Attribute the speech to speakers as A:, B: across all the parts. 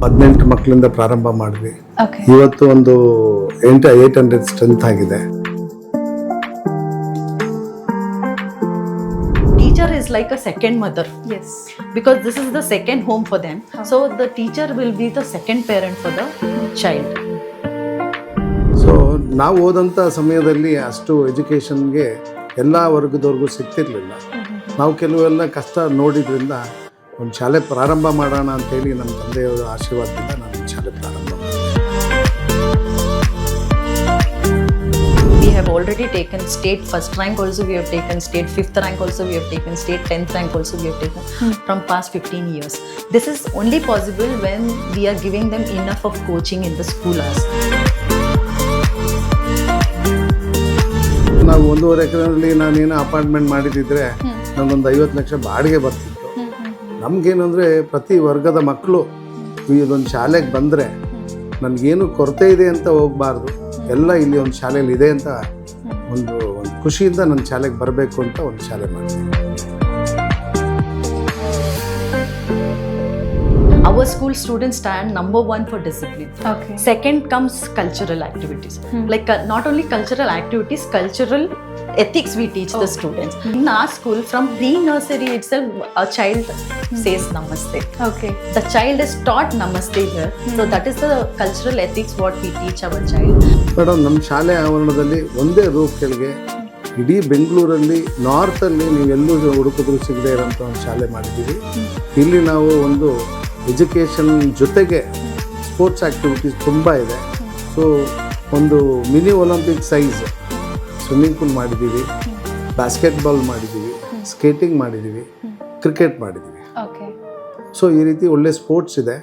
A: 18 ಮಕ್ಕಳಿಂದ ಪ್ರಾರಂಭ ಮಾಡಿದ್ವಿ. ಇವತ್ತು ಒಂದು 800 ಸ್ಟ್ರೆಂತ್ ಆಗಿದೆ.
B: Teacher is like a second mother.
C: Yes.
B: Because this is the second home for them. So the teacher will be the second parent for the child.
A: So ನಾವು ಓದಂಥ ಸಮಯದಲ್ಲಿ ಅಷ್ಟು ಎಜುಕೇಷನ್ಗೆ ಎಲ್ಲ ವರ್ಗದವ್ರಿಗೂ ಸಿಗ್ತಿರ್ಲಿಲ್ಲ. ನಾವು ಕೆಲವೆಲ್ಲ ಕಷ್ಟ ನೋಡಿದ್ರಿಂದ ಒಂದು ಶಾಲೆ ಪ್ರಾರಂಭ ಮಾಡೋಣ ಅಂತೇಳಿ ನಮ್ಮ ತಂದೆಯವರ ಆಶೀರ್ವಾದದಿಂದ ನಾನು ಶಾಲೆ ಪ್ರಾರಂಭ ಮಾಡಿದೆ.
B: We have already taken state first rank also, we have taken state 5th rank also, we have taken state 10th rank also, we have taken from past 15 years. This is only possible when we are giving them enough of coaching in the school hours.
A: ನಾವು 1.5 ಎಕರೆನಲ್ಲಿ ನಾನೇನೋ apartment ಮಾಡಿದ್ದಿದ್ರೆ ನನಗೊಂದು 50 ಲಕ್ಷ ಬಾಡಿಗೆ ಬರ್ತಿತ್ತು. ನಮಗೇನಂದರೆ ಪ್ರತಿ ವರ್ಗದ ಮಕ್ಕಳು ಇದೊಂದು ಶಾಲೆಗೆ ಬಂದರೆ ನನಗೇನು ಕೊರತೆ ಇದೆ ಅಂತ ಹೋಗಬಾರ್ದು, ಎಲ್ಲ ಇಲ್ಲಿ ಒಂದು ಶಾಲೆಯಲ್ಲಿ ಇದೆ ಅಂತ ಒಂದು ಖುಷಿಯಿಂದ ನನ್ನ ಶಾಲೆಗೆ ಬರಬೇಕು ಅಂತ ಒಂದು ಶಾಲೆ ಮಾಡ್ತೀನಿ.
B: Our school students stand number 1 for discipline.
C: Okay.
B: Second comes cultural activities. Like not only cultural activities, cultural ethics we teach the students. In our school, from pre-nursery itself, a child says namaste.
C: Okay.
B: The child is taught namaste here. So that is the cultural ethics what we teach our child.
A: Madam, ನಮ್ಮ ಶಾಲೆ ಆವರಣದಲ್ಲಿ ಒಂದೇ roof ಕೆಳಗೆ ಇಡೀ ಬೆಂಗಳೂರಲ್ಲಿ ನಾರ್ತಲ್ಲಿ ನೀವೆಲ್ಲೂ ಹುಡುಕಿದ್ರು ಸಿಗದೆ ಇರೋಂಥ ಒಂದು ಶಾಲೆ ಮಾಡಿದ್ದೀವಿ. ಇಲ್ಲಿ ನಾವು ಒಂದು ಎಜುಕೇಷನ್ ಜೊತೆಗೆ ಸ್ಪೋರ್ಟ್ಸ್ ಆ್ಯಕ್ಟಿವಿಟೀಸ್ ತುಂಬ ಇದೆ. ಸೊ ಒಂದು mini Olympic size swimming pool ಮಾಡಿದ್ದೀವಿ, ಬಾಸ್ಕೆಟ್ಬಾಲ್ ಮಾಡಿದ್ದೀವಿ, ಸ್ಕೇಟಿಂಗ್ ಮಾಡಿದ್ದೀವಿ, ಕ್ರಿಕೆಟ್ ಮಾಡಿದ್ದೀವಿ. ಸೊ ಈ ರೀತಿ ಒಳ್ಳೆ ಸ್ಪೋರ್ಟ್ಸ್ ಇದೆ.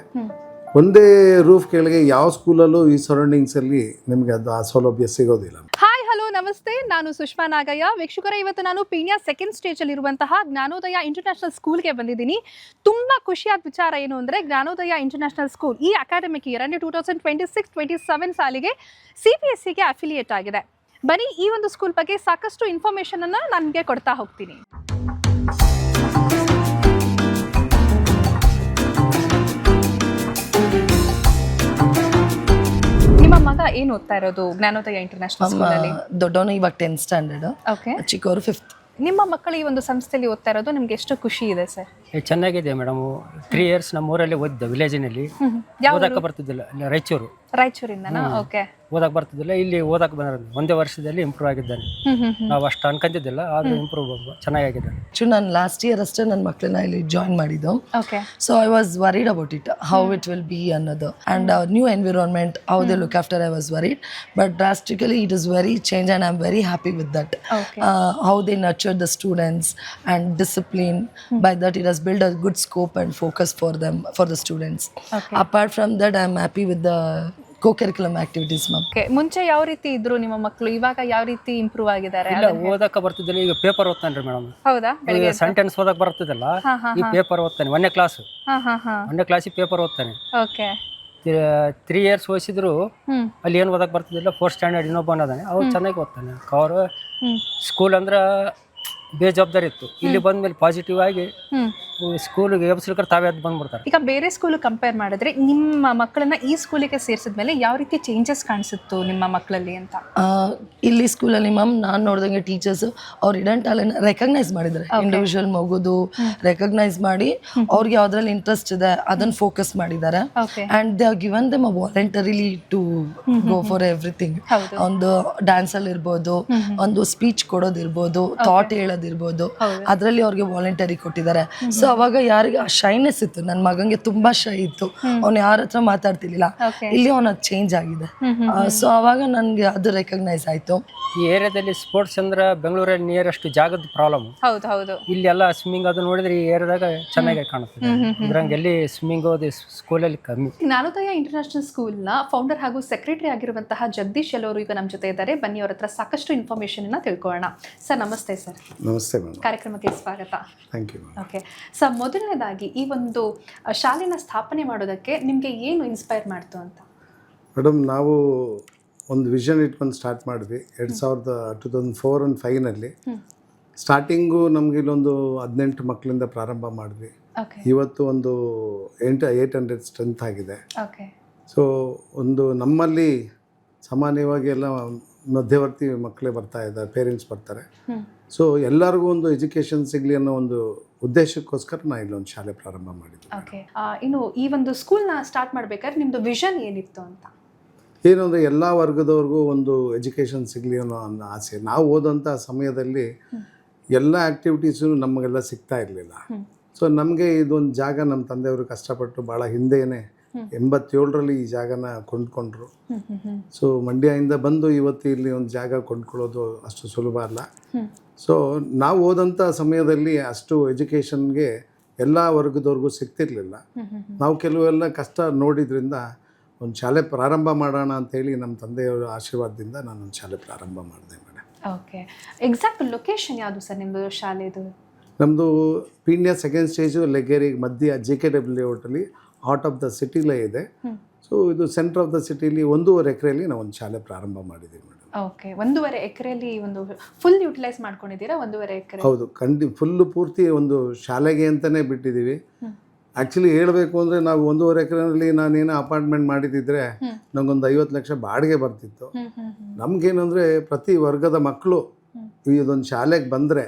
A: ಒಂದೇ ರೂಫ್ ಕೆಳಗೆ ಯಾವ ಸ್ಕೂಲಲ್ಲೂ ಈ ಸರೌಂಡಿಂಗ್ಸಲ್ಲಿ ನಿಮಗೆ ಅದು ಆ ಸೌಲಭ್ಯ ಸಿಗೋದಿಲ್ಲ.
C: ಹಾಯ್, ಹಲೋ, ನಮಸ್ತೆ. ನಾನು ಸುಷ್ಮಾ ನಾಗಯ್ಯ. ವೀಕ್ಷಕರೇ, ಇವತ್ತು ನಾನು ಪೀಣ್ಯ ಸೆಕೆಂಡ್ ಸ್ಟೇಜಲ್ಲಿ ಇರುವಂತಹ ಜ್ಞಾನೋದಯ ಇಂಟರ್ನ್ಯಾಷನಲ್ ಸ್ಕೂಲ್ಗೆ ಬಂದಿದ್ದೀನಿ. ತುಂಬ ಖುಷಿಯಾದ ವಿಚಾರ ಏನು ಅಂದರೆ, ಜ್ಞಾನೋದಯ ಇಂಟರ್ನ್ಯಾಷನಲ್ ಸ್ಕೂಲ್ ಈ ಅಕಾಡೆಮಿಕ್ ಇಯರ್ ಅಂದರೆ 2026-27 ಸಾಲಿಗೆ CBSEಗೆ ಅಫಿಲಿಯೇಟ್ ಆಗಿದೆ. ಬನ್ನಿ, ಈ ಒಂದು ಸ್ಕೂಲ್ ಬಗ್ಗೆ ಸಾಕಷ್ಟು ಇನ್ಫಾರ್ಮೇಷನನ್ನು ನಾನು ನಿಮಗೆ ಕೊಡ್ತಾ ಹೋಗ್ತೀನಿ. ನಿಮ್ಮ ಮಗ ಏನು ಓದ್ತಾ ಇರೋದು ಜ್ಞಾನೋದಯ ಇಂಟರ್ನ್ಯಾಷನಲ್ ಸ್ಕೂಲಲ್ಲಿ?
D: ದೊಡ್ಡವನು ಇವಾಗ 10th ಸ್ಟ್ಯಾಂಡರ್ಡ್,
C: ಓಕೆ.
D: ಚಿಕ್ಕವರು 5th.
C: ನಿಮ್ಮ ಮಕ್ಕಳು ಈ ಒಂದು ಸಂಸ್ಥೆಯಲ್ಲಿ ಓದ್ತಾ ಇರೋದು ನಿಮ್ಗೆ ಎಷ್ಟು ಖುಷಿ ಇದೆ ಸರ್?
E: ಚೆನ್ನಾಗಿದೆ ಮೇಡಮ್. 3 ಇಯರ್ಸ್ ನಮ್ಮ ಊರಲ್ಲಿ ಓದಿದ್ದೆ, ವಿಲೇಜಿನಲ್ಲಿ. ಓದಕ್ಕೆ ಬರ್ತಿದ್ದಿಲ್ಲ,
C: ರಾಯಚೂರಿಂದನಾ? ಓಕೆ.
E: ಓದಕ್ಕೆ ಬರ್ತಿದ್ದಿಲ್ಲ, ಇಲ್ಲಿ ಓದಕ್ಕೆ ಬಂದಿರೋದು ಒಂದೇ ವರ್ಷದಲ್ಲಿ ಇಂಪ್ರೂವ್ ಆಗಿದ್ದಾನೆ. ನಾವು ಅಷ್ಟು ಅನ್ಕೊಂತಿದ್ದಿಲ್ಲ, ಆದರೂ ಇಂಪ್ರೂವ್ ಚೆನ್ನಾಗಿದ್ದಾನೆ.
D: ನಾನು ಲಾಸ್ಟ್ ಇಯರ್ ಅಷ್ಟೇ ನನ್ನ ಮಕ್ಕಳನ್ನ ಇಲ್ಲಿ ಜಾಯಿನ್ ಮಾಡಿದ್ದು.
C: Okay.
D: So I was worried about it, how it will be ಅನ್ನೋದು, and new environment, how they look after. I was worried, but drastically it is very change and I am very happy with that. How they nurture the students and discipline. By that it has built a good scope and focus for them, for the students. Apart from that, I am happy with the co-curriculum activities, ma'am.
C: Okay. ಮುಂಚೆ ಯಾವ ರೀತಿ ಇದ್ರು ನಿಮ್ಮ ಮಕ್ಕಳು, ಇವಾಗ ಯಾವ ರೀತಿ improve ಆಗಿದ್ದಾರೆ?
E: ಇಲ್ಲ, ಓದಕ್ಕೆ ಬರ್ತಿದ್ದಿಲ್ಲ, ಈಗ ಪೇಪರ್ ಓದ್ತಾನ್ರಿ ಮೇಡಮ್.
C: ಹೌದಾ?
E: ಈಗ ಸೆಂಟೆನ್ಸ್ ಓದಕ್ಕೆ ಬರ್ತಿದ್ದಲ್ಲ, ಈ ಪೇಪರ್ ಓದ್ತಾನೆ. 1ನೇ ಕ್ಲಾಸ್, 1ನೇ ಕ್ಲಾಸಿಗೆ ಪೇಪರ್ ಓದ್ತಾನೆ.
C: ಓಕೆ.
E: 3 ಇಯರ್ಸ್ ಓದಿಸಿದ್ರು ಅಲ್ಲಿ ಏನು ಓದಕ್ಕೆ ಬರ್ತಿದ್ದಿಲ್ಲ. 4th ಸ್ಟ್ಯಾಂಡರ್ಡ್ ಇನ್ನೊಬ್ಬ ಅನ್ನೋದಾನೆ, ಅವ್ರು ಚೆನ್ನಾಗಿ ಓದ್ತಾನೆ. ಅವರು ಸ್ಕೂಲ್ ಅಂದ್ರೆ ಬೇಜವಾಬ್ದಾರಿ ಇತ್ತು, ಇಲ್ಲಿ ಬಂದ್ಮೇಲೆ ಪಾಸಿಟಿವ್ ಆಗಿ ಸ್ಕೂಲಿಗೆ ಎಬ್ಸ್ಲಿಕ್ಕೆ ತಾವೇ ಅದು ಬಂದ್ಬಿಡ್ತಾರೆ.
C: ಈಗ ಬೇರೆ ಸ್ಕೂಲ್ ಕಂಪೇರ್ ಮಾಡಿದ್ರೆ ನಿಮ್ಮ ಮಕ್ಕಳನ್ನ ಈ ಸ್ಕೂಲಿಗೆ ಸೇರಿಸಿದ್ಮೇಲೆ ಯಾವ ರೀತಿ ಚೇಂಜಸ್ ಕಾಣಿಸುತ್ತು ನಿಮ್ಮ ಮಕ್ಕಳಲ್ಲಿ ಅಂತ?
D: ಇಲ್ಲಿ ಸ್ಕೂಲಲ್ಲಿ ಮ್ಯಾಮ್ ನಾನು ನೋಡಿದಂಗೆ ಟೀಚರ್ಸ್ ಅವ್ರ ಇಡನ್ ಟ್ಯಾಲೆಂಟ್ ರೆಕಗ್ನೈಸ್ ಮಾಡಿದ್ದಾರೆ. ಇಂಡಿವಿಜುವಲ್ ಮಗುದು ರೆಕಗ್ನೈಸ್ ಮಾಡಿ ಅವ್ರಿಗೆ ಯಾವ್ದ್ರಲ್ಲಿ ಇಂಟ್ರೆಸ್ಟ್ ಇದೆ ಅದನ್ನ ಫೋಕಸ್ ಮಾಡಿದ್ದಾರೆ. And they have given them a voluntarily to go for everything. ಒಂದು ಡ್ಯಾನ್ಸ್ ಅಲ್ಲಿ ಇರ್ಬೋದು, ಒಂದು ಸ್ಪೀಚ್ ಕೊಡೋದಿರ್ಬೋದು, ಥಾಟ್ ಹೇಳೋದಿರ್ಬೋದು, ಅದರಲ್ಲಿ ಅವ್ರಿಗೆ ವಾಲಂಟರಿ ಕೊಟ್ಟಿದ್ದಾರೆ. ಸೊ ಅವಾಗ ಯಾರಿಗೆ ಆ ಶೈನೆಸ್ ಇತ್ತು, ನನ್ನ ಮಗಂಗೆ ತುಂಬಾ ಶೈ ಇತ್ತು, ಅವ್ನು ಯಾರ ಹತ್ರ ಮಾತಾಡ್ತಿರ್ಲಿಲ್ಲ, ಇಲ್ಲಿ ಅವನ ಚೇಂಜ್ ಆಗಿದೆ. ಸೊ ಅವಾಗ ನನ್ಗೆ ಅದು ರೆಕಗ್ನೈಸ್ ಆಯ್ತು.
E: ಈ ಏರಿಯಾದಲ್ಲಿ ಸ್ಪೋರ್ಟ್ಸ್ ಅಂದ್ರೆ ಬೆಂಗಳೂರಲ್ಲಿ ನಿಯರೆಸ್ಟ್ ಜಾಗದ ಪ್ರಾಬ್ಲಮ್.
C: ಹೌದು.
E: ಇಲ್ಲಿ ಎಲ್ಲ ಸ್ವಿಮ್ಮಿಂಗ್ ಅದು ನೋಡಿದ್ರೆ ಈ ಏರಿಯಾದಾಗ ಚೆನ್ನಾಗಿ ಕಾಣುತ್ತೆ. ಇದ್ರಂಗೆ ಎಲ್ಲಿ ಸ್ವಿಮ್ಮಿಂಗ್ ಓದಿ ಸ್ಕೂಲಲ್ಲಿ ಕಮ್ಮಿ.
C: ಜ್ಞಾನೋದಯ ಇಂಟರ್ನ್ಯಾಷನಲ್ ಸ್ಕೂಲ್ನ ಫೌಂಡರ್ ಹಾಗೂ ಸೆಕ್ರೆಟರಿ ಆಗಿರುವಂತಹ ಜಗದೀಶ್ ಅವರು ಈಗ ನಮ್ಮ ಜೊತೆ ಇದ್ದಾರೆ. ಬನ್ನಿ, ಅವ್ರ ಹತ್ರ ಸಾಕಷ್ಟು ಇನ್ಫಾರ್ಮೇಶನ್ ತಿಳ್ಕೊಳ್ಳೋಣ. ಸರ್, ನಮಸ್ತೆ. ಸರ್,
A: ನಮಸ್ತೆ ಮೇಡಮ್.
C: ಕಾರ್ಯಕ್ರಮಕ್ಕೆ ಸ್ವಾಗತ.
A: Thank you.
C: ಓಕೆ ಸರ್, ಮೊದಲನೇದಾಗಿ ಈ ಒಂದು ಶಾಲೆನ ಸ್ಥಾಪನೆ ಮಾಡೋದಕ್ಕೆ ನಿಮಗೆ ಏನು ಇನ್ಸ್ಪೈರ್ ಮಾಡ್ತು ಅಂತ?
A: ಮೇಡಮ್, ನಾವು ಒಂದು ವಿಷನ್ ಇಟ್ಕೊಂಡು ಸ್ಟಾರ್ಟ್ ಮಾಡಿದ್ವಿ 2004 and 5ನಲ್ಲಿ. ಸ್ಟಾರ್ಟಿಂಗು ನಮಗೆ ಇಲ್ಲೊಂದು 18 ಮಕ್ಕಳಿಂದ ಪ್ರಾರಂಭ ಮಾಡಿದ್ವಿ.
C: ಓಕೆ
A: ಇವತ್ತು ಒಂದು 800 ಸ್ಟ್ರೆಂತ್ ಆಗಿದೆ.
C: ಓಕೆ
A: ಸೊ ಒಂದು ನಮ್ಮಲ್ಲಿ ಸಾಮಾನ್ಯವಾಗಿ ಎಲ್ಲ ಮಧ್ಯವರ್ತಿ ಮಕ್ಕಳೇ ಬರ್ತಾ ಇದ್ದಾರೆ, ಪೇರೆಂಟ್ಸ್ ಬರ್ತಾರೆ. ಸೊ ಎಲ್ಲರಿಗೂ ಒಂದು ಎಜುಕೇಷನ್ ಸಿಗಲಿ ಅನ್ನೋ ಒಂದು ಉದ್ದೇಶಕ್ಕೋಸ್ಕರ ನಾನು ಇಲ್ಲೊಂದು ಶಾಲೆ ಪ್ರಾರಂಭ ಮಾಡಿದ್ದೆ.
C: ಓಕೆ ಇನ್ನು ಈ ಒಂದು ಸ್ಕೂಲ್ನ ಸ್ಟಾರ್ಟ್ ಮಾಡ್ಬೇಕಾದ್ರೆ ನಿಮ್ಮದು ವಿಷನ್ ಏನಿತ್ತು ಅಂತ?
A: ಏನು ಅಂದರೆ ಎಲ್ಲ ವರ್ಗದವ್ರಿಗೂ ಒಂದು ಎಜುಕೇಷನ್ ಸಿಗಲಿ ಅನ್ನೋ ಆಸೆ. ನಾವು ಓದೋಂಥ ಸಮಯದಲ್ಲಿ ಎಲ್ಲ ಆ್ಯಕ್ಟಿವಿಟೀಸು ನಮಗೆಲ್ಲ ಸಿಗ್ತಾ ಇರಲಿಲ್ಲ. ಸೊ ನಮಗೆ ಇದೊಂದು ಜಾಗ ನಮ್ಮ ತಂದೆಯವರು ಕಷ್ಟಪಟ್ಟು ಭಾಳ ಹಿಂದೆಯೇ 87ರಲ್ಲಿ ಈ ಜಾಗನ ಕೊಂಡ್ಕೊಂಡ್ರು. ಸೊ ಮಂಡ್ಯದಿಂದ ಬಂದು ಇವತ್ತು ಇಲ್ಲಿ ಒಂದು ಜಾಗ ಕೊಂಡ್ಕೊಳ್ಳೋದು ಅಷ್ಟು ಸುಲಭ ಅಲ್ಲ. ಸೊ ನಾವು ಓದಂಥ ಸಮಯದಲ್ಲಿ ಅಷ್ಟು ಎಜುಕೇಷನ್ಗೆ ಎಲ್ಲ ವರ್ಗದವ್ರಿಗೂ ಸಿಗ್ತಿರ್ಲಿಲ್ಲ. ನಾವು ಕೆಲವೆಲ್ಲ ಕಷ್ಟ ನೋಡಿದ್ರಿಂದ ಒಂದು ಶಾಲೆ ಪ್ರಾರಂಭ ಮಾಡೋಣ ಅಂತೇಳಿ ನಮ್ಮ ತಂದೆಯವರ ಆಶೀರ್ವಾದದಿಂದ ನಾನೊಂದು ಶಾಲೆ ಪ್ರಾರಂಭ ಮಾಡಿದೆ ಮೇಡಮ್.
C: ಓಕೆ ಎಕ್ಸಾಕ್ಟ್ ಲೊಕೇಶನ್ ಯಾವುದು ಸರ್ ನಿಮ್ಮದು ಶಾಲೆದು?
A: ನಮ್ಮದು ಪೀಣ್ಯ ಸೆಕೆಂಡ್ ಸ್ಟೇಜು ಲೆಗೇರಿಗೆ ಮಧ್ಯ JKW ಲೇಔಟಲ್ಲಿ ಔಟ್ ಆಫ್ ದ ಸಿಟಿಲೇ ಇದೆ. ಸೊ ಇದು ಸೆಂಟರ್ ಆಫ್ ದ ಸಿಟಿಲಿ 1.5 ಎಕರೆಯಲ್ಲಿ ನಾವು ಒಂದು ಶಾಲೆ ಪ್ರಾರಂಭ ಮಾಡಿದ್ದೀವಿ ಮೇಡಮ್.
C: ಓಕೆ 1.5 ಎಕರೆಯಲ್ಲಿ ಒಂದು ಫುಲ್ ಯುಟಿಲೈಸ್ ಮಾಡ್ಕೊಂಡಿದ್ದೀರಾ? 1.5 ಎಕರೆ
A: ಹೌದು, ಫುಲ್ಲು ಪೂರ್ತಿ ಒಂದು ಶಾಲೆಗೆ ಅಂತಲೇ ಬಿಟ್ಟಿದ್ದೀವಿ. ಆ್ಯಕ್ಚುಲಿ ಹೇಳಬೇಕು ಅಂದರೆ ನಾವು 1.5 ಎಕರೆಯಲ್ಲಿ ನಾನೇನೋ ಅಪಾರ್ಟ್ಮೆಂಟ್ ಮಾಡಿದ್ದಿದ್ರೆ ನಮಗೊಂದು 50 ಲಕ್ಷ ಬಾಡಿಗೆ ಬರ್ತಿತ್ತು. ನಮಗೇನು ಅಂದರೆ ಪ್ರತಿ ವರ್ಗದ ಮಕ್ಕಳು ಇದೊಂದು ಶಾಲೆಗೆ ಬಂದರೆ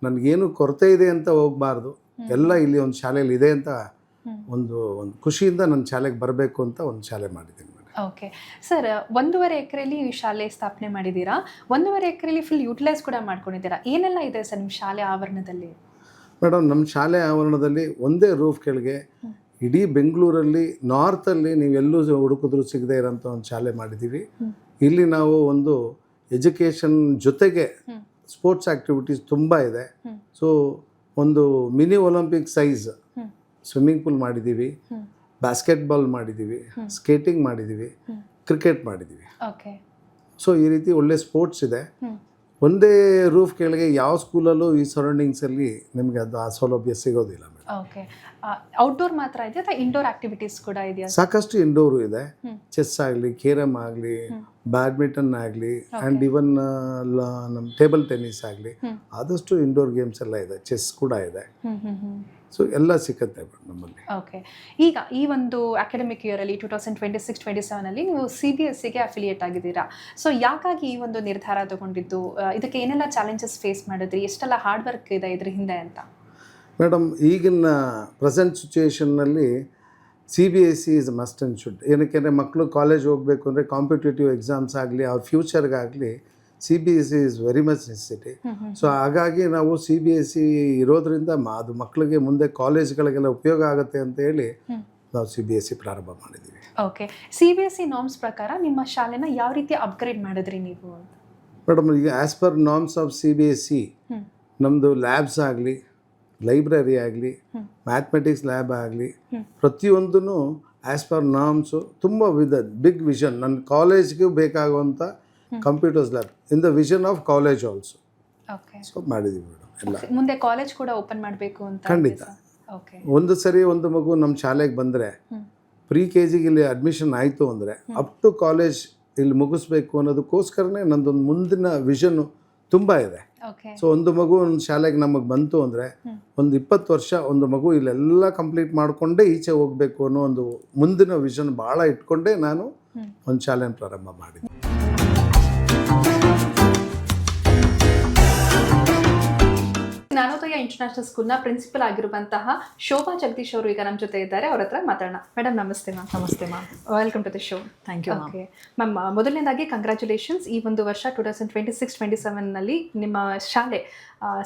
A: ನನಗೇನು ಕೊರತೆ ಇದೆ ಅಂತ ಹೋಗಬಾರ್ದು, ಎಲ್ಲ ಇಲ್ಲಿ ಒಂದು ಶಾಲೆಯಲ್ಲಿ ಇದೆ ಅಂತ ಒಂದು ಖುಷಿಯಿಂದ ನನ್ನ ಶಾಲೆಗೆ ಬರಬೇಕು ಅಂತ ಒಂದು ಶಾಲೆ ಮಾಡಿದ್ದೀನಿ ಮೇಡಮ್.
C: ಓಕೆ ಸರ್ 1.5 ಎಕರೆಯಲ್ಲಿ ಶಾಲೆ ಸ್ಥಾಪನೆ ಮಾಡಿದ್ದೀರಾ, 1.5 ಎಕರೆಯಲ್ಲಿ ಫುಲ್ ಯುಟಿಲೈಸ್ ಕೂಡ ಮಾಡ್ಕೊಂಡಿದ್ದೀರಾ. ಏನೆಲ್ಲ ಇದೆ ಸರ್ ನಿಮ್ಮ ಶಾಲೆ ಆವರಣದಲ್ಲಿ?
A: ಮೇಡಮ್ ನಮ್ಮ ಶಾಲೆ ಆವರಣದಲ್ಲಿ ಒಂದೇ ರೂಫ್ ಕೆಳಗೆ ಇಡೀ ಬೆಂಗಳೂರಲ್ಲಿ ನಾರ್ತಲ್ಲಿ ನೀವೆಲ್ಲೂ ಹುಡುಕಿದ್ರು ಸಿಗದೆ ಇರೋಂಥ ಒಂದು ಶಾಲೆ ಮಾಡಿದ್ದೀವಿ. ಇಲ್ಲಿ ನಾವು ಒಂದು ಎಜುಕೇಷನ್ ಜೊತೆಗೆ ಸ್ಪೋರ್ಟ್ಸ್ ಆ್ಯಕ್ಟಿವಿಟೀಸ್ ತುಂಬ ಇದೆ. ಸೊ ಒಂದು mini Olympic size swimming pool ಮಾಡಿದ್ದೀವಿ, ಬಾಸ್ಕೆಟ್ಬಾಲ್ ಮಾಡಿದ್ದೀವಿ, ಸ್ಕೇಟಿಂಗ್ ಮಾಡಿದ್ದೀವಿ, ಕ್ರಿಕೆಟ್ ಮಾಡಿದ್ದೀವಿ.
C: ಓಕೆ
A: ಸೊ ಈ ರೀತಿ ಒಳ್ಳೆ ಸ್ಪೋರ್ಟ್ಸ್ ಇದೆ. ಒಂದೇ ರೂಫ್ ಕೆಳಗೆ ಯಾವ ಸ್ಕೂಲಲ್ಲೂ ಈ ಸರೌಂಡಿಂಗ್ಸಲ್ಲಿ ನಿಮಗೆ ಅದು ಆ ಸೌಲಭ್ಯ ಸಿಗೋದಿಲ್ಲ ಮೇಡಮ್.
C: ಓಕೆ ಔಟ್ಡೋರ್ ಮಾತ್ರ ಇದೆಯಾ ಅಥವಾ ಇಂಡೋರ್ ಆಕ್ಟಿವಿಟೀಸ್ ಕೂಡ ಇದೆಯಾ?
A: ಸಾಕಷ್ಟು ಇಂಡೋರು ಇದೆ. ಚೆಸ್ ಆಗಲಿ, ಕೇರಮ್ ಆಗಲಿ, ಬ್ಯಾಡ್ಮಿಂಟನ್ ಆಗಲಿ, ಆ್ಯಂಡ್ ಇವನ್ ನಮ್ಮ ಟೇಬಲ್ ಟೆನ್ನಿಸ್ ಆಗಲಿ, ಆದಷ್ಟು ಇಂಡೋರ್ ಗೇಮ್ಸ್ ಎಲ್ಲ ಇದೆ. ಚೆಸ್ ಕೂಡ ಇದೆ. ಸೊ ಎಲ್ಲ ಸಿಕ್ಕತ್ತೆ ನಮ್ಮಲ್ಲಿ.
C: ಓಕೆ ಈಗ ಈ ಒಂದು ಅಕಾಡೆಮಿಕ್ ಇಯರಲ್ಲಿ 2026-27 ನೀವು CBSEಗೆ ಅಫಿಲಿಯೇಟ್ ಆಗಿದ್ದೀರಾ. ಸೊ ಯಾಕಾಗಿ ಈ ಒಂದು ನಿರ್ಧಾರ ತಗೊಂಡಿದ್ದು? ಇದಕ್ಕೆ ಏನೆಲ್ಲ ಚಾಲೆಂಜಸ್ ಫೇಸ್ ಮಾಡಿದ್ರಿ? ಎಷ್ಟೆಲ್ಲ ಹಾರ್ಡ್ ವರ್ಕ್ ಇದೆ ಇದ್ರ ಹಿಂದೆ ಅಂತ?
A: ಮೇಡಮ್ ಈಗಿನ ಪ್ರೆಸೆಂಟ್ ಸಿಚುವೇಷನ್ನಲ್ಲಿ CBSE is must and should. ಏನಕ್ಕೆ ಮಕ್ಕಳು ಕಾಲೇಜ್ ಹೋಗಬೇಕು ಅಂದರೆ ಕಾಂಪಿಟೇಟಿವ್ ಎಕ್ಸಾಮ್ಸ್ ಆಗಲಿ ಅವ್ರ ಫ್ಯೂಚರ್ಗಾಗಲಿ CBSE is very much necessity. So ಹಾಗಾಗಿ ನಾವು CBSE ಇರೋದ್ರಿಂದ ಅದು ಮಕ್ಕಳಿಗೆ ಮುಂದೆ ಕಾಲೇಜ್ಗಳಿಗೆಲ್ಲ ಉಪಯೋಗ ಆಗುತ್ತೆ ಅಂತ ಹೇಳಿ ನಾವು CBSE ಪ್ರಾರಂಭ ಮಾಡಿದ್ದೀವಿ.
C: ಓಕೆ CBSE ನಾರ್ಮ್ಸ್ ಪ್ರಕಾರ ನಿಮ್ಮ ಶಾಲೆನ ಯಾವ ರೀತಿ ಅಪ್ಗ್ರೇಡ್ ಮಾಡಿದ್ರಿ ನೀವು ಅಂತ?
A: ಮೇಡಮ್ ಈಗ as per norms of CBSE ನಮ್ಮದು ಲ್ಯಾಬ್ಸ್ ಆಗಲಿ, ಲೈಬ್ರರಿ ಆಗಲಿ, ಮ್ಯಾಥಮೆಟಿಕ್ಸ್ ಲ್ಯಾಬ್ ಆಗಲಿ, ಪ್ರತಿಯೊಂದೂ ಆ್ಯಸ್ ಪರ್ ನಾರ್ಮ್ಸು ತುಂಬ ಬಿಗ್ ವಿಷನ್. ನನ್ನ ಕಾಲೇಜ್ಗೆ ಬೇಕಾಗುವಂಥ computers lab in the vision of college also.
C: Okay
A: so ಮಾಡಿದ್ದೀವಿ ಮೇಡಮ್ ಎಲ್ಲ.
C: ಮುಂದೆ ಕಾಲೇಜ್ ಕೂಡ ಓಪನ್ ಮಾಡಬೇಕು ಅಂತ?
A: ಖಂಡಿತ.
C: ಓಕೆ
A: ಒಂದು ಸರಿ ಒಂದು ಮಗು ನಮ್ಮ ಶಾಲೆಗೆ ಬಂದರೆ ಪ್ರಿ KGಗೆ ಇಲ್ಲಿ ಅಡ್ಮಿಷನ್ ಆಯಿತು ಅಂದರೆ ಅಪ್ ಟು ಕಾಲೇಜ್ ಇಲ್ಲಿ ಮುಗಿಸ್ಬೇಕು ಅನ್ನೋದಕ್ಕೋಸ್ಕರನೇ ನಂದೊಂದು ಮುಂದಿನ ವಿಷನ್ನು ತುಂಬ ಇದೆ. ಸೊ ಒಂದು ಮಗು ಒಂದು ಶಾಲೆಗೆ ನಮಗೆ ಬಂತು ಅಂದರೆ ಒಂದು 20 ವರ್ಷ ಒಂದು ಮಗು ಇಲ್ಲೆಲ್ಲ ಕಂಪ್ಲೀಟ್ ಮಾಡಿಕೊಂಡೇ ಈಚೆ ಹೋಗಬೇಕು ಅನ್ನೋ ಒಂದು ಮುಂದಿನ ವಿಷನ್ ಭಾಳ ಇಟ್ಕೊಂಡೇ ನಾನು ಒಂದು ಶಾಲೆನ ಪ್ರಾರಂಭ ಮಾಡಿದ್ದೆ.
C: ಜ್ಞಾನೋದಯ ಇಂಟರ್ನ್ಯಾಷನಲ್ ಸ್ಕೂಲ್ನ ಪ್ರಿನ್ಸಿಪಲ್ ಆಗಿರುವಂತಹ ಶೋಭಾ ಜಗದೀಶ್ ಅವರು ಈಗ ನಮ್ಮ ಜೊತೆ ಇದ್ದಾರೆ. ಅವ್ರ ಹತ್ರ ಮಾತಾಡೋಣ. ಮೇಡಮ್ ನಮಸ್ತೆ ಮ್ಯಾಮ್.
B: ನಮಸ್ತೆ ma'am.
C: Welcome to the show.
B: Thank you.
C: Okay ma'am, ಮೊದಲನೇದಾಗಿ ಕಂಗ್ರ್ಯಾಚುಲೇಷನ್ಸ್. ಈ ಒಂದು ವರ್ಷ 2026-27 ನಿಮ್ಮ ಶಾಲೆ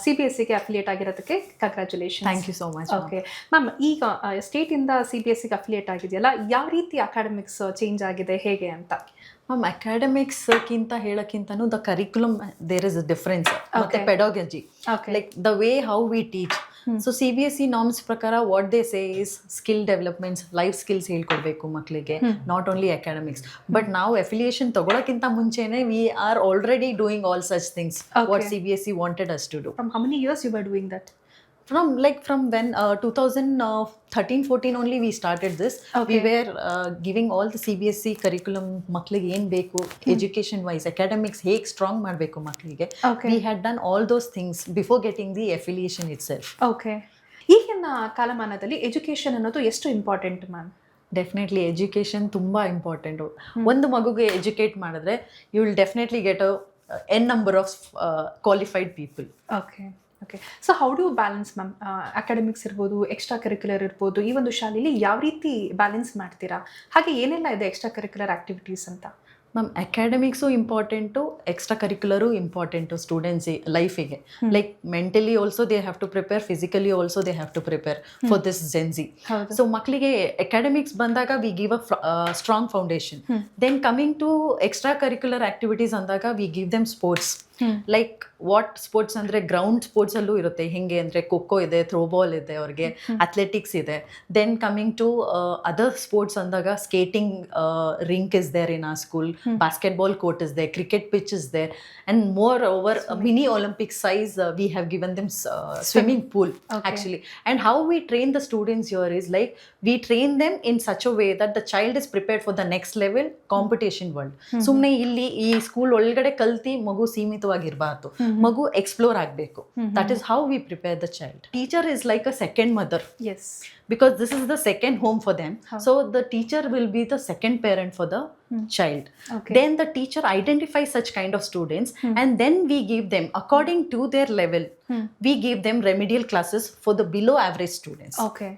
C: CBSEಗೆ ಅಫಿಲಿಯೇಟ್ ಆಗಿರೋದಕ್ಕೆ congratulation.
B: Thank you so much.
C: Okay ma'am, ಈಗ ಸ್ಟೇಟಿಂದ CBSEಗೆ ಅಫಿಲಿಯೇಟ್ ಆಗಿದೆಯಲ್ಲ, ಯಾವ ರೀತಿ ಅಕಾಡೆಮಿಕ್ಸ್ ಚೇಂಜ್ ಆಗಿದೆ, ಹೇಗೆ ಅಂತ?
B: ಮ್ಯಾಮ್ ಅಕಾಡೆಮಿಕ್ಸ್ಗಿಂತ ಹೇಳೋಕ್ಕಿಂತನೂ the curriculum there is a difference ಮತ್ತು pedagogy, like the way how we teach. So CBSE norms ಪ್ರಕಾರ what they say is skill developments, life skills ಹೇಳ್ಕೊಡ್ಬೇಕು ಮಕ್ಕಳಿಗೆ, ನಾಟ್ ಓನ್ಲಿ ಅಕಾಡೆಮಿಕ್ಸ್. ಬಟ್ ನಾವು ಅಫಿಲಿಯೇಷನ್ ತಗೊಳಕ್ಕಿಂತ ಮುಂಚೆನೆ we are already doing all such things what CBSE wanted us to do.
C: From how many years you were doing that?
B: From when 2013-14 only we started this. We were giving all the CBSE curriculum ಮಕ್ಕಳಿಗೆ ಏನು ಬೇಕು education wise, academics ಹೇಗೆ strong ಮಾಡಬೇಕು ಮಕ್ಕಳಿಗೆ. We had done all those things before getting the affiliation itself.
C: Okay. ಈಗಿನ ಇವತ್ತಿನ ಕಾಲಮಾನದಲ್ಲಿ education ಅನ್ನೋದು ಎಷ್ಟು ಇಂಪಾರ್ಟೆಂಟ್ ಮ್ಯಾಮ್?
B: ಡೆಫಿನೆಟ್ಲಿ ಎಜುಕೇಷನ್ ತುಂಬ ಇಂಪಾರ್ಟೆಂಟು. ಒಂದು ಮಗುಗೆ ಎಜುಕೇಟ್ ಮಾಡಿದ್ರೆ you will definitely get an number of qualified people.
C: Okay okay. So how do balance ma'am? Academics ಇರ್ಬೋದು, extra curricular ಇರ್ಬೋದು, ಈ ಒಂದು ಶಾಲೆಯಲ್ಲಿ ಯಾವ ರೀತಿ ಬ್ಯಾಲೆನ್ಸ್ ಮಾಡ್ತೀರಾ? ಹಾಗೆ ಏನೆಲ್ಲ ಇದೆ ಎಕ್ಸ್ಟ್ರಾ ಕರಿಕ್ಯುಲರ್ ಆಕ್ಟಿವಿಟೀಸ್ ಅಂತ?
B: Ma'am academics important, extra curricular important students ಲೈಫಿಗೆ. Like mentally also they have to prepare, physically also they have to prepare for this Gen Z. So ಮಕ್ಕಳಿಗೆ ಅಕಾಡೆಮಿಕ್ಸ್ ಬಂದಾಗ we give a strong foundation. Then coming to extra curricular activities ಅಂದಾಗ we give them sports. Like what sports ಅಂದರೆ ground ಸ್ಪೋರ್ಟ್ಸಲ್ಲೂ ಇರುತ್ತೆ. ಹೆಂಗೆ ಅಂದರೆ ಖೋಖೋ ಇದೆ, throwball ಇದೆ, ಅವ್ರಿಗೆ ಅಥ್ಲೆಟಿಕ್ಸ್ ಇದೆ. Then coming to other sports ಅಂದಾಗ skating rink is there in ಆ school, basketball court is there, cricket pitch is there, and moreover mini Olympic size we have given them swimming pool actually. And how we train the students here is like we train them in such a way that the child is prepared for the next level competition world. ಸುಮ್ಮನೆ ಇಲ್ಲಿ ಈ school ಒಳಗಡೆ ಕಲ್ತಿ ಮಗು ಸೀಮಿತವಾಗಿರಬಾರ್ದು, ಮಗು explore ಆಗಬೇಕು. That is how we prepare the child. Teacher is like a second mother.
C: Yes.
B: Because this is the second home for them. So the teacher will be the second parent for the child.
C: Okay.
B: Then the teacher identifies such kind of students and then we give them according to their level. We give them remedial classes for the below average students.
C: Okay.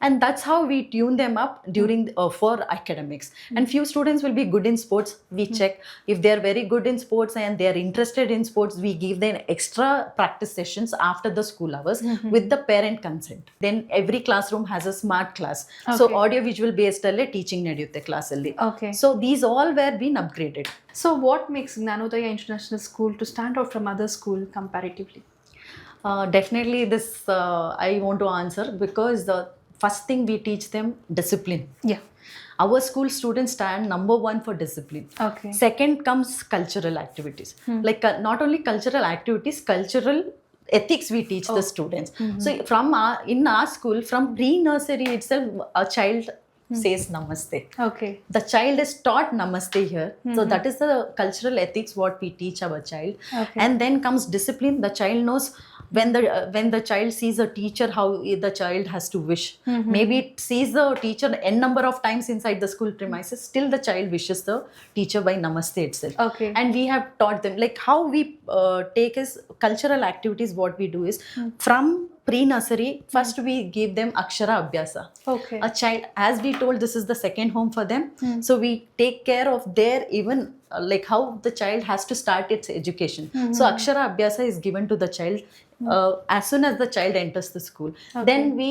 B: And that's how we tune them up during for academics. And few students will be good in sports. We check if they are very good in sports and they are interested in sports. We give them extra practice sessions after the school hours with the parent consent. Then every classroom has a smart class. So audio visual based alle teaching ನಡೆಯುತ್ತೆ class ಅಲ್ಲಿ.
C: Okay.
B: So these all were been upgraded.
C: So what makes Gnanodaya International School to stand out from other school comparatively?
B: Definitely this I want to answer because the first thing we teach them discipline.
C: Yeah.
B: Our school students stand number one for discipline.
C: Okay.
B: Second comes cultural activities. Like not only cultural activities, cultural ethics we teach the students. So from in our school, from pre-nursery itself, a child says namaste.
C: Okay.
B: The child is taught namaste here. So that is the cultural ethics what we teach our child.
C: Okay.
B: And then comes discipline. The child knows when the child sees a teacher, how the child has to wish. Maybe it sees the teacher n number of times inside the school premises, still the child wishes the teacher by namaste itself.
C: Okay.
B: And we have taught them like how we take is cultural activities. What we do is from pre-nursery, first we give them akshara abhyasa.
C: Okay.
B: A child, as we told, this is the second home for them. So we take care of their even like how the child has to start its education. So akshara abhyasa is given to the child as soon as the child enters the school. Then we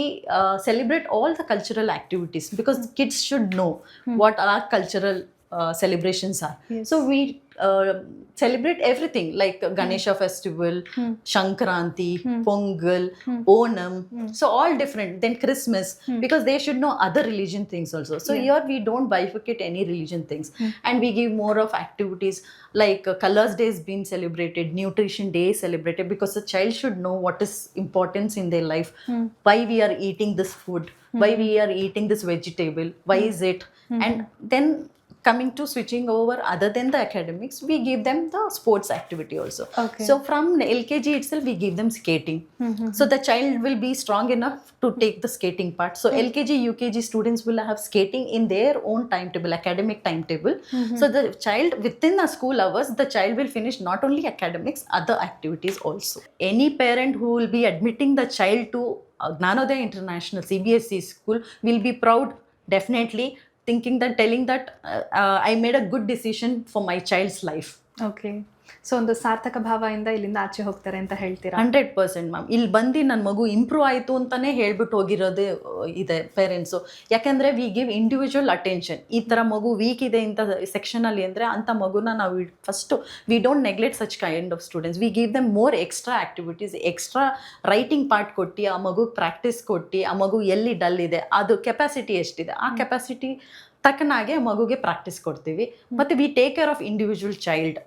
B: celebrate all the cultural activities because kids should know what our cultural celebrations are.
C: Yes.
B: So we celebrate everything like Ganesha festival, Shankranti, Pongal, Onam. So all different. Then Christmas because they should know other religion things also. So here we don't bifurcate any religion things and we give more of activities like Colors Day is being celebrated, Nutrition Day is celebrated because the child should know what is importance in their life, why we are eating this food, why we are eating this vegetable, why is it, and then coming to switching over other than the academics, we give them the sports activity also.
C: Okay.
B: So from LKG itself, we give them skating. So the child will be strong enough to take the skating part. So LKG, UKG students will have skating in their own timetable, academic timetable. So the child within the school hours, the child will finish not only academics, other activities also. Any parent who will be admitting the child to Gnanodaya International CBSE school will be proud, definitely, thinking that, telling that I made a good decision for my child's life.
C: Okay. So ಒಂದು ಸಾರ್ಥಕ ಭಾವದಿಂದ ಇಲ್ಲಿಂದ ಆಚೆ ಹೋಗ್ತಾರೆ ಅಂತ ಹೇಳ್ತೀರಾ?
B: 100% ma'am. ಇಲ್ಲಿ ಬಂದು ನನ್ನ ಮಗು ಇಂಪ್ರೂವ್ ಆಯಿತು ಅಂತಲೇ ಹೇಳ್ಬಿಟ್ಟು ಹೋಗಿರೋದೇ ಇದೆ ಪೇರೆಂಟ್ಸು. ಯಾಕೆಂದರೆ ವಿ ಗಿವ್ ಇಂಡಿವಿಜುವಲ್ ಅಟೆನ್ಷನ್. ಈ ಥರ ಮಗು ವೀಕ್ ಇದೆ ಇಂಥ ಸೆಕ್ಷನಲ್ಲಿ ಅಂದರೆ ಅಂಥ ಮಗುನ ನಾವು first we don't neglect such kind of students. V give them more extra activities, extra writing part ಕೊಟ್ಟು ಆ ಮಗು ಪ್ರಾಕ್ಟೀಸ್ ಕೊಟ್ಟು ಆ ಮಗು ಎಲ್ಲಿ ಡಲ್ ಇದೆ, ಅದು ಕೆಪಾಸಿಟಿ ಎಷ್ಟಿದೆ, ಆ ಕೆಪಾಸಿಟಿ ತಕ್ಕನಾಗೆ ಮಗುಗೆ ಪ್ರಾಕ್ಟೀಸ್ ಕೊಡ್ತೀವಿ. ಮತ್ತು we take care of individual child.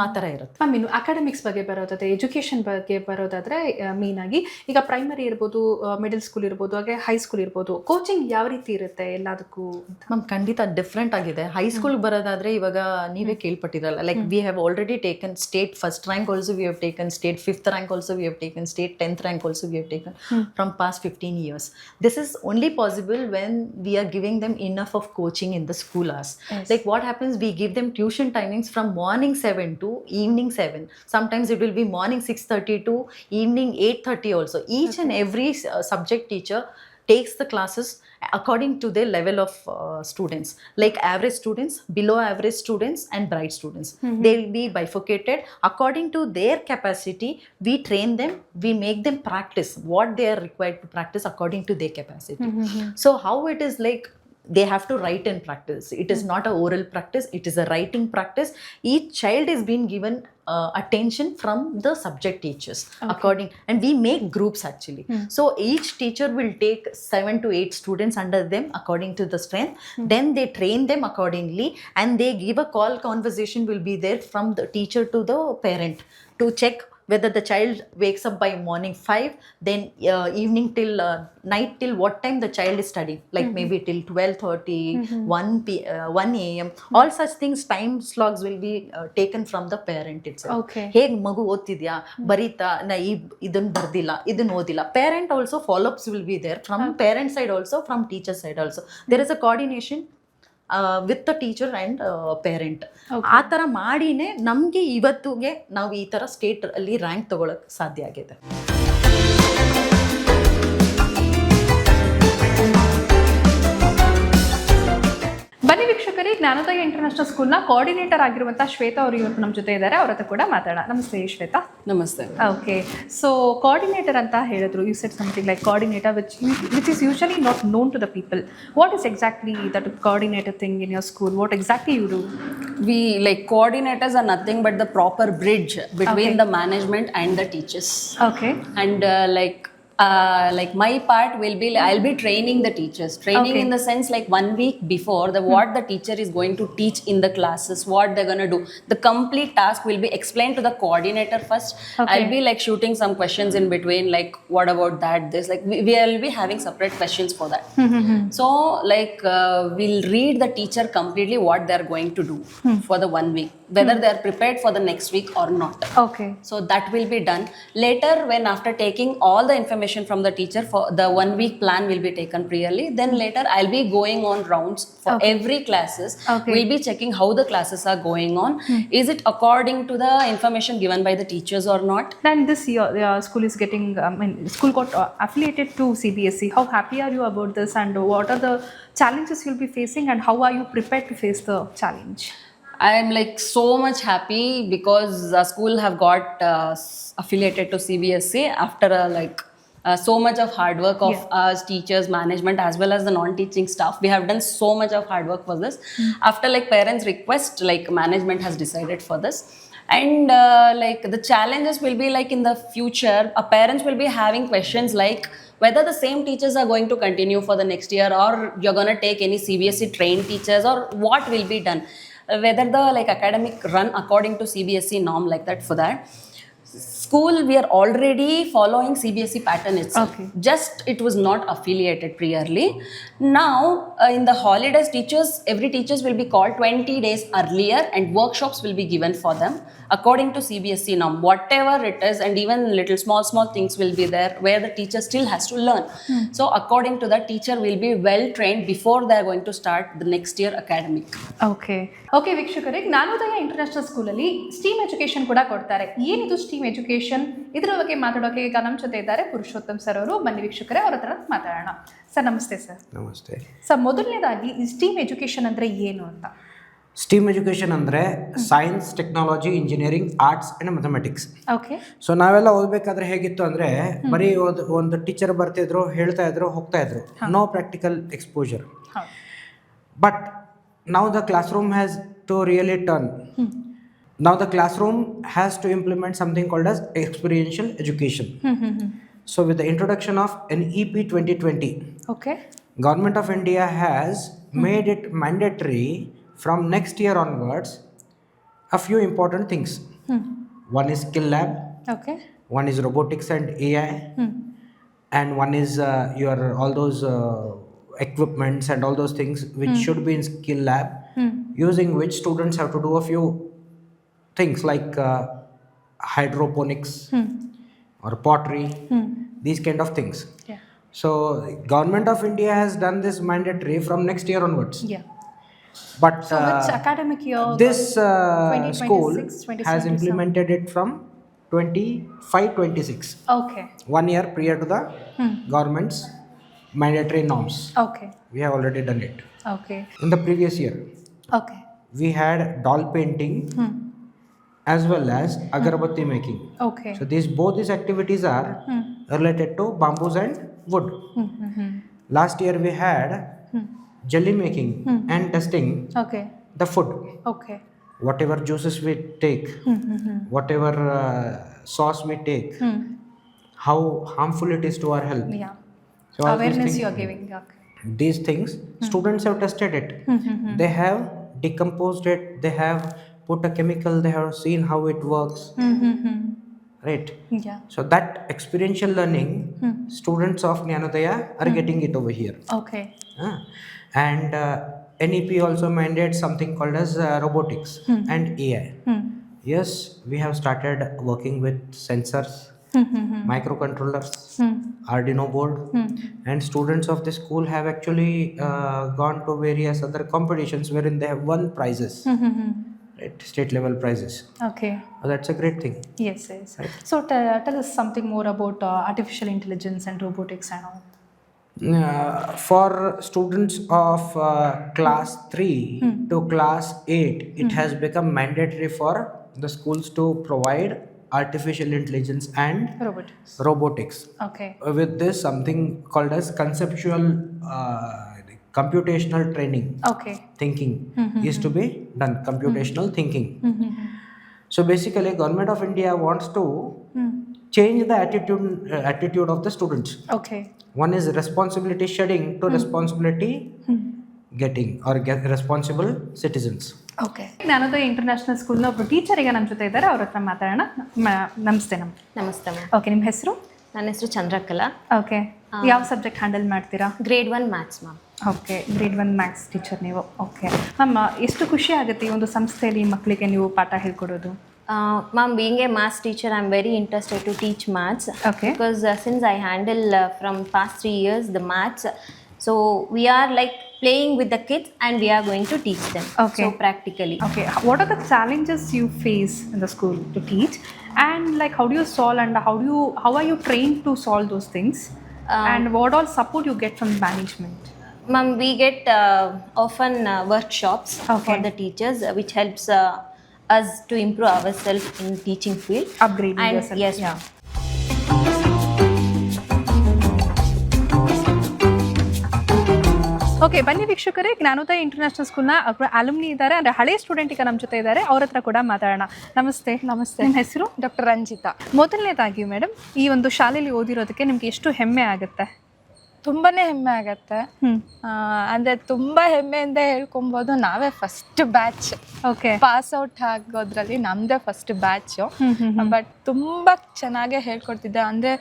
B: ಆ ಥರ ಇರುತ್ತೆ.
C: ಮ್ಯಾಮ್ ಇನ್ನು ಅಕಾಡೆಮಿಕ್ಸ್ ಬಗ್ಗೆ ಬರೋದಾದ್ರೆ, ಎಜುಕೇಷನ್ ಬಗ್ಗೆ ಬರೋದಾದ್ರೆ ಮೇನ್ ಆಗಿ ಈಗ ಪ್ರೈಮರಿ ಇರ್ಬೋದು, ಮಿಡಲ್ ಸ್ಕೂಲ್ ಇರ್ಬೋದು, ಹಾಗೆ ಹೈಸ್ಕೂಲ್ ಇರ್ಬೋದು, ಕೋಚಿಂಗ್ ಯಾವ ರೀತಿ ಇರುತ್ತೆ ಎಲ್ಲದಕ್ಕೂ?
B: ಮ್ಯಾಮ್ ಖಂಡಿತ ಡಿಫ್ರೆಂಟ್ ಆಗಿದೆ. ಹೈಸ್ಕೂಲ್ ಬರೋದಾದ್ರೆ ಇವಾಗ ನೀವೇ ಕೇಳ್ಪಟ್ಟಿರಲ್ಲ, like we have already taken state first rank also, we have taken state 5th rank also, we have taken state 10th rank also, we have taken from past 15 years. This is only possible when we are giving them enough of coaching in the school hours. Like what happens, we give them tuition timings from morning 7 to evening 7. Sometimes it will be morning 6:30 to evening 8:30 also. Each and every subject teacher takes the classes according to their level of students, like average students, below average students and bright students. They will be bifurcated according to their capacity. We train them, we make them practice what they are required to practice according to their capacity. So how it is, like they have to write and practice. It is not a oral practice, it is a writing practice. Each child is being given attention from the subject teachers according, and we make groups actually. So each teacher will take 7 to 8 students under them according to the strength. Then they train them accordingly, and they give a call conversation will be there from the teacher to the parent to check whether the child wakes up by morning 5, then evening till night, till what time the child is studying, like maybe till 12:30, 1 a.m. All such things, time slots will be taken from the parent itself.
C: Okay.
B: ಹೇಗ್ ಮಗು ಓದ್ತಿದ್ಯಾ, ಬರೀತಾ, ನಾ ಇದನ್ನ ಬರ್ದಿಲ್ಲ, ಇದನ್ನ ಓದಿಲ್ಲ. Parent also follow-ups will be there from parent side also, from teacher side also. There is a coordination with the teacher and parent. ಆ ಥರ ಮಾಡಿನೇ ನಮಗೆ ಇವತ್ತಿಗೆ ನಾವು ಈ ಥರ ಸ್ಟೇಟ್ ಅಲ್ಲಿ ರ್ಯಾಂಕ್ ತಗೊಳಕ್ಕೆ ಸಾಧ್ಯ ಆಗಿದೆ.
C: ಬನ್ನಿ ವೀಕ್ಷಕರೇ, ಜ್ಞಾನೋದಯ ಇಂಟರ್ನ್ಯಾಷನಲ್ ಸ್ಕೂಲ್ನ ಕೋಆರ್ಡಿನೇಟರ್ ಆಗಿರುವಂಥ ಶ್ವೇತಾ ಅವರು ಇವತ್ತು ನಮ್ಮ ಜೊತೆ ಇದ್ದಾರೆ. ಅವ್ರ ಹತ್ರ ಕೂಡ ಮಾತಾಡೋಣ. ನಮಸ್ತೆ ಶ್ವೇತಾ.
F: ನಮಸ್ತೆ.
C: ಓಕೆ, ಸೊ ಕೋಆರ್ಡಿನೇಟರ್ ಅಂತ ಹೇಳಿದ್ರು. You said something like coordinator which is usually not known to the people. What is exactly that coordinator thing in your school? What exactly you do?
F: We like coordinators are nothing but the proper bridge between the management and the teachers.
C: Okay.
F: And like my part will be, I'll be training the teachers. Training in the sense like 1 week before what the teacher is going to teach in the classes, what they're going to do. The complete task will be explained to the coordinator first. I'll be like shooting some questions in between, like what about that, this, like we will be having separate questions for that. So like we'll read the teacher completely what they're going to do for the 1 week, whether they're prepared for the next week or not.
C: Okay.
F: So that will be done. Later, when after taking all the information from the teacher, for the 1 week plan will be taken priorly. Then later I'll be going on rounds for every classes. We'll be checking how the classes are going on. Is it according to the information given by the teachers or not?
C: Then this year, school is getting, school got affiliated to CBSE. How happy are you about this, and what are the challenges you'll be facing, and how are you prepared to face the challenge?
F: I am like so much happy because our school have got affiliated to CBSE after so much of hard work of us teachers, management, as well as the non-teaching staff. We have done so much of hard work for this. After like parents' request, like management has decided for this. And like the challenges will be like in the future, our parents will be having questions like whether the same teachers are going to continue for the next year, or you're going to take any CBSE trained teachers, or what will be done. Whether the like academic run according to CBSE norm, like that. For that school we are already following CBSE pattern itself. Just it was not affiliated priorly. Now in the holidays, every teachers will be called 20 days earlier, and workshops will be given for them according to CBSE norm, whatever it is. And even little small things will be there where the teacher still has to learn. So according to that, teacher will be well trained before they are going to start the next year academic.
C: Okay ವೀಕ್ಷಕರೇ, ಜ್ಞಾನೋದಯ international ಸ್ಕೂಲಲ್ಲಿ steam education ಕೂಡ ಕೊಡ್ತಾರೆ. ಏನಿದು steam education? ಇದರ ಬಗ್ಗೆ ಮಾತಾಡೋಕೆ ಈಗ ನಮ್ಮ ಜೊತೆ ಇದ್ದಾರೆ ಪುರುಷೋತ್ತಮ್ ಸರ್ ಅವರು. ಬನ್ನಿ ವೀಕ್ಷಕರೇ, ಅವ್ರ ಹತ್ರ ಮಾತಾಡೋಣ. ಸರ್ ನಮಸ್ತೆ. ಸರ್
A: ನಮಸ್ತೆ.
C: ಸರ್, ಮೊದಲನೇದಾಗಿ ಈ ಸ್ಟೀಮ್ ಎಜುಕೇಷನ್ ಅಂದರೆ ಏನು ಅಂತ?
G: ಸ್ಟೀಮ್ ಎಜುಕೇಷನ್ ಅಂದರೆ science, technology, engineering, arts and mathematics.
C: Okay.
G: So ನಾವೆಲ್ಲ ಓದಬೇಕಾದ್ರೆ ಹೇಗಿತ್ತು ಅಂದರೆ ಬರೀ ಒಂದು ಟೀಚರ್ ಬರ್ತಿದ್ರು, ಹೇಳ್ತಾ ಇದ್ರು, ಹೋಗ್ತಾ ಇದ್ರು. No practical exposure. But now the classroom has to really turn. Now the classroom has to implement something called as experiential education. So with the introduction of NEP 2020, Government of India has made it mandatory from next year onwards a few important things. One is skill lab,
C: okay
G: one is robotics and AI, and one is your all those equipments and all those things which should be in skill lab, using which students have to do a few things like hydroponics or pottery, these kind of things.
C: Yeah.
G: So government of India has done this mandatory from next year onwards.
C: Yeah.
G: But
C: So which academic year?
G: this
C: 2026,
G: school
C: 27,
G: has implemented it from 25-26,
C: Okay.
G: 1 year prior to the government's mandatory norms.
C: Okay.
G: We have already done it.
C: Okay.
G: In the previous year,
C: Okay.
G: we had doll painting as well as agarbatti making.
C: Okay.
G: So both these activities are related to bamboos and wood. Last year we had jelly making and testing
C: Okay.
G: the food.
C: Okay.
G: Whatever juices we take, whatever sauce we take, how harmful it is to our health.
C: Yeah.
G: So all these
C: Awareness
G: things-
C: you are giving. Okay.
G: these things students have tested it. They have decomposed it, they have put a chemical, they have seen how it works, right?
C: Yeah.
G: So that experiential learning, students of Jnanodaya are getting it over here.
C: Okay.
G: And NEP also mandates something called as robotics and AI. Yes, we have started working with sensors, microcontrollers, Arduino board, and students of the school have actually gone to various other competitions wherein they have won prizes, right? State level prizes.
C: Okay.
G: That's a great thing.
C: Yes, yes. So tell us something more about artificial intelligence and robotics and all.
G: For students of class 3 to class 8, it has become mandatory for the schools to provide artificial intelligence and robotics.
C: Okay.
G: With this, something called as conceptual computational training,
C: Okay.
G: thinking is to be done. Computational thinking. So basically, Government of India wants to change the attitude of the students.
C: Okay.
G: One is responsibility shedding to responsibility getting, or get responsible citizens.
C: Okay Jnanodaya international ಸ್ಕೂಲ್ನ ಒಬ್ಬರು teacher ಈಗ ನಮ್ಮ ಜೊತೆ ಇದ್ದಾರೆ, ಅವ್ರ ಹತ್ರ ಮಾತಾಡೋಣ. ನಮಸ್ತೆ
B: ನಮಸ್ತೆ ಮ್ಯಾಮ್.
C: ಓಕೆ, ನಿಮ್ಮ ಹೆಸರು?
B: ನನ್ನ ಹೆಸರು ಚಂದ್ರಕಲಾ.
C: ಓಕೆ. ಯಾವ ಸಬ್ಜೆಕ್ಟ್ ಹ್ಯಾಂಡಲ್ ಮಾಡ್ತೀರಾ?
B: Grade 1 maths ma'am.
C: Okay, grade 1 maths teacher ನೀವು. ಓಕೆ ಮ್ಯಾಮ್, ಎಷ್ಟು ಖುಷಿ ಆಗುತ್ತೆ ಈ ಒಂದು ಸಂಸ್ಥೆಯಲ್ಲಿ ಮಕ್ಕಳಿಗೆ ನೀವು ಪಾಠ ಹೇಳ್ಕೊಡೋದು?
B: Ma'am, being a maths teacher, I'm very interested to teach maths.
C: Okay.
B: Because since I handle from past 3 years the maths, so we are like playing with the kids and we are going to teach them.
C: Okay.
B: So practically.
C: Okay, what are the challenges you face in the school to teach, and like how do you solve, and how are you trained to solve those things, and what all support you get from management?
B: Ma'am, we get often workshops for
C: Okay.
B: the teachers, which helps us to improve ourselves in teaching field.
C: Upgrading
B: And
C: yourself.
B: yes,
C: Yeah. Okay, ಬನ್ನಿ ವೀಕ್ಷಕರೇ, ಜ್ಞಾನೋದಯ international ಸ್ಕೂಲ್ನ alumni ಇದ್ದಾರೆ, ಅಂದರೆ ಹಳೆ student ಈಗ ನಮ್ಮ ಜೊತೆ ಇದ್ದಾರೆ, ಅವ್ರ ಹತ್ರ ಕೂಡ ಮಾತಾಡೋಣ. ನಮಸ್ತೆ. ನಮಸ್ತೆ. ನಿಮ್ಮ ಹೆಸರು?
H: ಡಾಕ್ಟರ್ ರಂಜಿತಾ.
C: ಮೊದಲನೇದಾಗಿ ಮೇಡಮ್, ಈ ಒಂದು ಶಾಲೆಯಲ್ಲಿ ಓದಿರೋದಕ್ಕೆ ನಿಮ್ಗೆ ಎಷ್ಟು ಹೆಮ್ಮೆ ಆಗುತ್ತೆ?
H: ತುಂಬಾ ಹೆಮ್ಮೆ ಆಗತ್ತೆ. ಅಂದರೆ ತುಂಬ ಹೆಮ್ಮೆಯಿಂದ ಹೇಳ್ಕೊಬೋದು, ನಾವೇ first batch.
C: Okay.
H: Pass out ಆಗೋದ್ರಲ್ಲಿ ನಮ್ಮದೇ ಫಸ್ಟ್ ಬ್ಯಾಚು. ಬಟ್ ತುಂಬ ಚೆನ್ನಾಗೇ ಹೇಳ್ಕೊಡ್ತಿದ್ದೆ. ಅಂದರೆ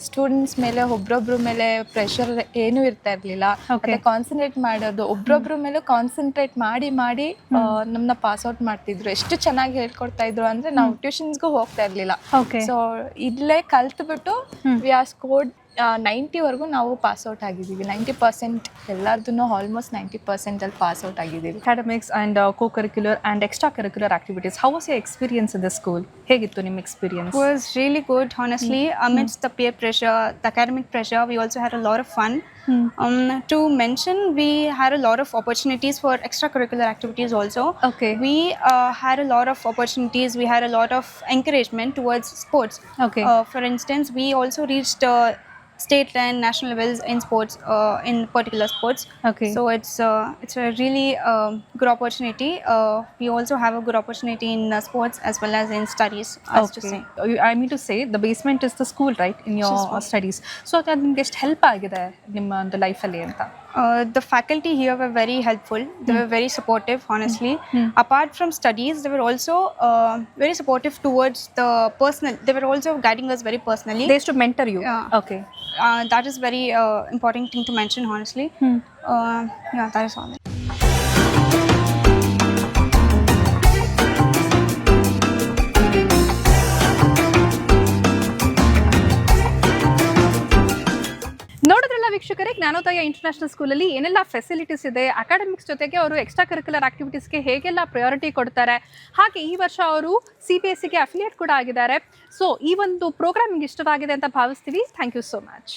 H: ಸ್ಟೂಡೆಂಟ್ಸ್ ಮೇಲೆ ಒಬ್ರೊಬ್ರ ಮೇಲೆ ಪ್ರೆಷರ್ ಏನೂ ಇರ್ತಾ ಇರಲಿಲ್ಲ. ಮತ್ತು ಕಾನ್ಸಂಟ್ರೇಟ್ ಮಾಡೋದು, ಒಬ್ರೊಬ್ರ ಮೇಲೆ ಕಾನ್ಸಂಟ್ರೇಟ್ ಮಾಡಿ ನಮ್ಮನ್ನ ಪಾಸ್ ಔಟ್ ಮಾಡ್ತಿದ್ರು. ಎಷ್ಟು ಚೆನ್ನಾಗಿ ಹೇಳ್ಕೊಡ್ತಾ ಇದ್ರು ಅಂದರೆ ನಾವು ಟ್ಯೂಷನ್ಸ್ಗೂ ಹೋಗ್ತಾ ಇರಲಿಲ್ಲ. ಸೊ ಇಲ್ಲೇ ಕಲ್ತ್ಬಿಟ್ಟು ವಿ ಆರ್ ಸ್ಕೋರ್ಡ್ 90ವರೆಗೂ ನಾವು ಪಾಸ್ ಔಟ್ ಆಗಿದ್ದೀವಿ. 90% ಎಲ್ಲರದೂ ಆಲ್ಮೋಸ್ಟ್ 90% ಅಲ್ಲಿ ಪಾಸ್ ಔಟ್ ಆಗಿದ್ದೀವಿ.
C: Academics and co-curricular and extra curricular activities, how was your experience in the school? ಹೇಗಿತ್ತು ನಿಮ್ಮ experience?
I: Was really good, honestly. Amidst the peer pressure, the academic pressure, we also had a lot of fun. To mention, we had a lot of opportunities for extracurricular activities also.
C: Okay.
I: We had a lot of opportunities. We had a lot of encouragement towards sports.
C: Okay.
I: For instance, we also reached state and national levels in sports, in particular sports.
C: Okay.
I: So it's a really good opportunity. We also have a good opportunity in sports as well as in studies, as to say.
C: I mean to say, the basement is the school, right, in your studies. So ಅದು ನಿಮ್ಗೆ ಎಷ್ಟು help ಆಗಿದೆ ನಿಮ್ಮ ಒಂದು ಲೈಫಲ್ಲಿ ಅಂತ?
I: The faculty here were very helpful. They were very supportive, honestly. Apart from studies, they were also very supportive towards the personal. They were also guiding us very personally.
C: They used to mentor you.
I: Yeah.
C: Okay.
I: That is very important thing to mention, honestly. Yeah, that is all.
C: ನೋಡಿದ್ರಲ್ಲ ವೀಕ್ಷಕರೇ, ಜ್ಞಾನೋದಯ international ಸ್ಕೂಲಲ್ಲಿ ಏನೆಲ್ಲ facilities ಇದೆ, academics ಜೊತೆಗೆ ಅವರು extra curricular ಆಕ್ಟಿವಿಟೀಸ್ಗೆ ಹೇಗೆಲ್ಲ priority ಕೊಡ್ತಾರೆ, ಹಾಗೆ ಈ ವರ್ಷ ಅವರು CBSEಗೆ ಅಫಿಲಿಯೇಟ್ ಕೂಡ ಆಗಿದ್ದಾರೆ. ಸೊ ಈ ಒಂದು ಪ್ರೋಗ್ರಾಮ್ ನಿಮ್ಗೆ ಇಷ್ಟವಾಗಿದೆ ಅಂತ ಭಾವಿಸ್ತೀವಿ. Thank you so much.